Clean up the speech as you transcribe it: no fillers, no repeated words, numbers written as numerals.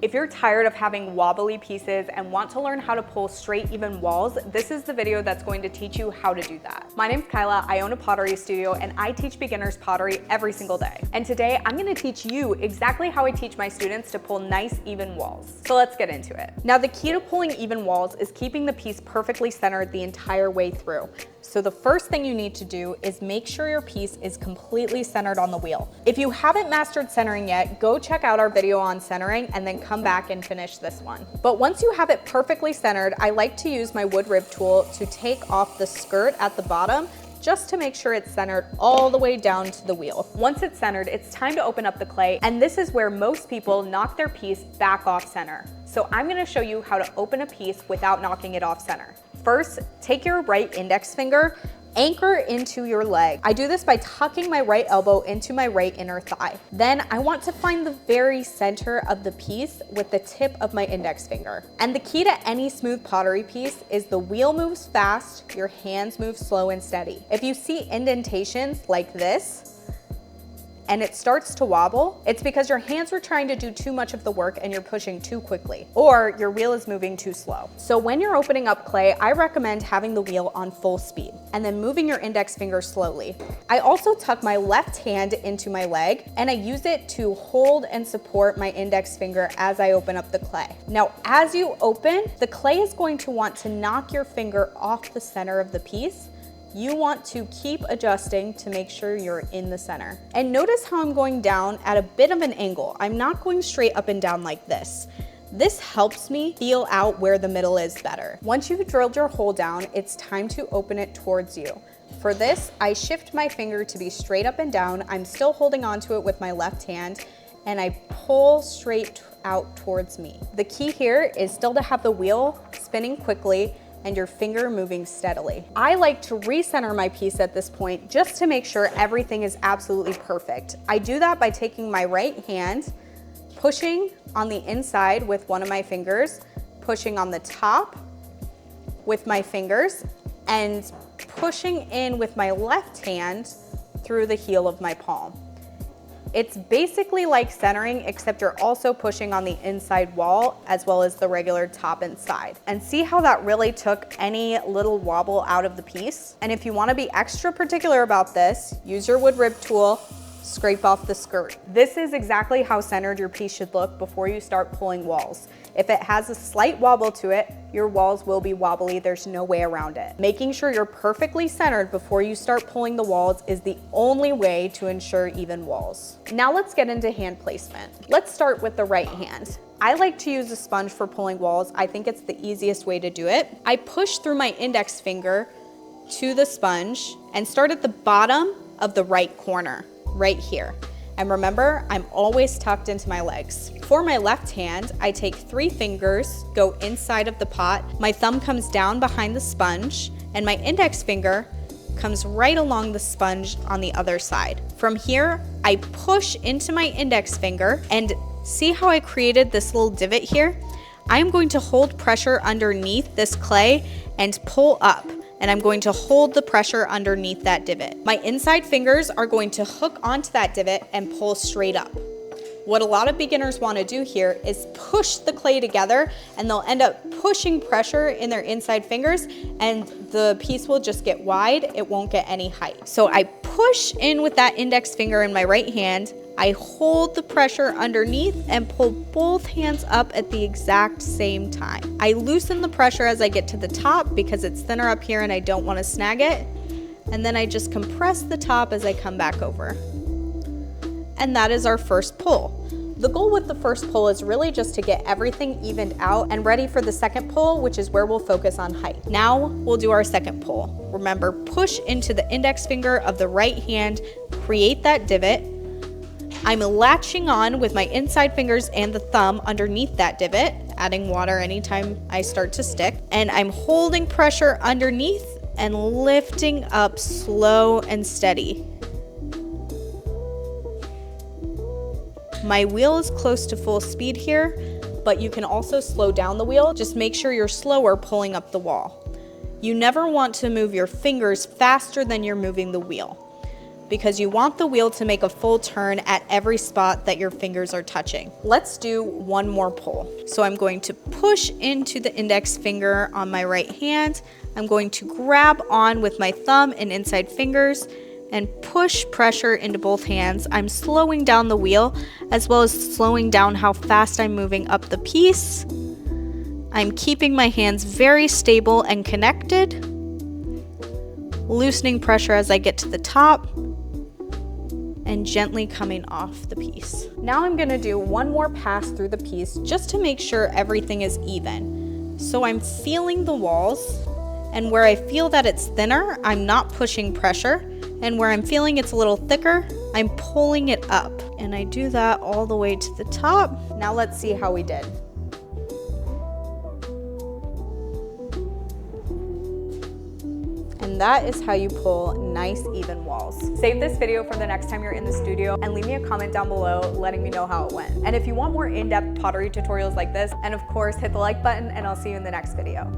If you're tired of having wobbly pieces and want to learn how to pull straight, even walls, this is the video that's going to teach you how to do that. My name's Kyla, I own a pottery studio, and I teach beginners pottery every single day. And today, I'm gonna teach you exactly how I teach my students to pull nice, even walls. So let's get into it. Now, the key to pulling even walls is keeping the piece perfectly centered the entire way through. So the first thing you need to do is make sure your piece is completely centered on the wheel. If you haven't mastered centering yet, go check out our video on centering and then come back and finish this one. But once you have it perfectly centered, I like to use my wood rib tool to take off the skirt at the bottom just to make sure it's centered all the way down to the wheel. Once it's centered, it's time to open up the clay, and this is where most people knock their piece back off center. So I'm gonna show you how to open a piece without knocking it off center. First, take your right index finger, anchor into your leg. I do this by tucking my right elbow into my right inner thigh. Then I want to find the very center of the piece with the tip of my index finger. And the key to any smooth pottery piece is the wheel moves fast, your hands move slow and steady. If you see indentations like this, and it starts to wobble, it's because your hands were trying to do too much of the work and you're pushing too quickly, or your wheel is moving too slow. So when you're opening up clay, I recommend having the wheel on full speed and then moving your index finger slowly. I also tuck my left hand into my leg and I use it to hold and support my index finger as I open up the clay. Now, as you open, the clay is going to want to knock your finger off the center of the piece. You want to keep adjusting to make sure you're in the center. And notice how I'm going down at a bit of an angle. I'm not going straight up and down like this. This helps me feel out where the middle is better. Once you've drilled your hole down, it's time to open it towards you. For this, I shift my finger to be straight up and down. I'm still holding onto it with my left hand, and I pull straight out towards me. The key here is still to have the wheel spinning quickly and your finger moving steadily. I like to recenter my piece at this point just to make sure everything is absolutely perfect. I do that by taking my right hand, pushing on the inside with one of my fingers, pushing on the top with my fingers, and pushing in with my left hand through the heel of my palm. It's basically like centering, except you're also pushing on the inside wall as well as the regular top and side. And see how that really took any little wobble out of the piece? And if you want to be extra particular about this, use your wood rib tool, scrape off the skirt. This is exactly how centered your piece should look before you start pulling walls. If it has a slight wobble to it, your walls will be wobbly. There's no way around it. Making sure you're perfectly centered before you start pulling the walls is the only way to ensure even walls. Now let's get into hand placement. Let's start with the right hand. I like to use a sponge for pulling walls. I think it's the easiest way to do it. I push through my index finger to the sponge and start at the bottom of the right corner, right here. And remember, I'm always tucked into my legs. For my left hand, I take 3 fingers, go inside of the pot, my thumb comes down behind the sponge, and my index finger comes right along the sponge on the other side. From here, I push into my index finger, and see how I created this little divot here? I'm going to hold pressure underneath this clay and pull up. And I'm going to hold the pressure underneath that divot. My inside fingers are going to hook onto that divot and pull straight up. What a lot of beginners want to do here is push the clay together, and they'll end up pushing pressure in their inside fingers, and the piece will just get wide. It won't get any height. So I push in with that index finger in my right hand. I hold the pressure underneath and pull both hands up at the exact same time. I loosen the pressure as I get to the top because it's thinner up here and I don't want to snag it. And then I just compress the top as I come back over. And that is our first pull. The goal with the first pull is really just to get everything evened out and ready for the second pull, which is where we'll focus on height. Now we'll do our second pull. Remember, push into the index finger of the right hand, create that divot. I'm latching on with my inside fingers and the thumb underneath that divot, adding water anytime I start to stick. And I'm holding pressure underneath and lifting up slow and steady. My wheel is close to full speed here, but you can also slow down the wheel. Just make sure you're slower pulling up the wall. You never want to move your fingers faster than you're moving the wheel. because you want the wheel to make a full turn at every spot that your fingers are touching. Let's do one more pull. So I'm going to push into the index finger on my right hand. I'm going to grab on with my thumb and inside fingers and push pressure into both hands. I'm slowing down the wheel as well as slowing down how fast I'm moving up the piece. I'm keeping my hands very stable and connected, loosening pressure as I get to the top and gently coming off the piece. Now I'm gonna do one more pass through the piece just to make sure everything is even. So I'm feeling the walls, and where I feel that it's thinner, I'm not pushing pressure, and where I'm feeling it's a little thicker, I'm pulling it up. And I do that all the way to the top. Now let's see how we did. And that is how you pull nice, even walls. Save this video for the next time you're in the studio and leave me a comment down below letting me know how it went. And if you want more in-depth pottery tutorials like this, and of course, hit the like button and I'll see you in the next video.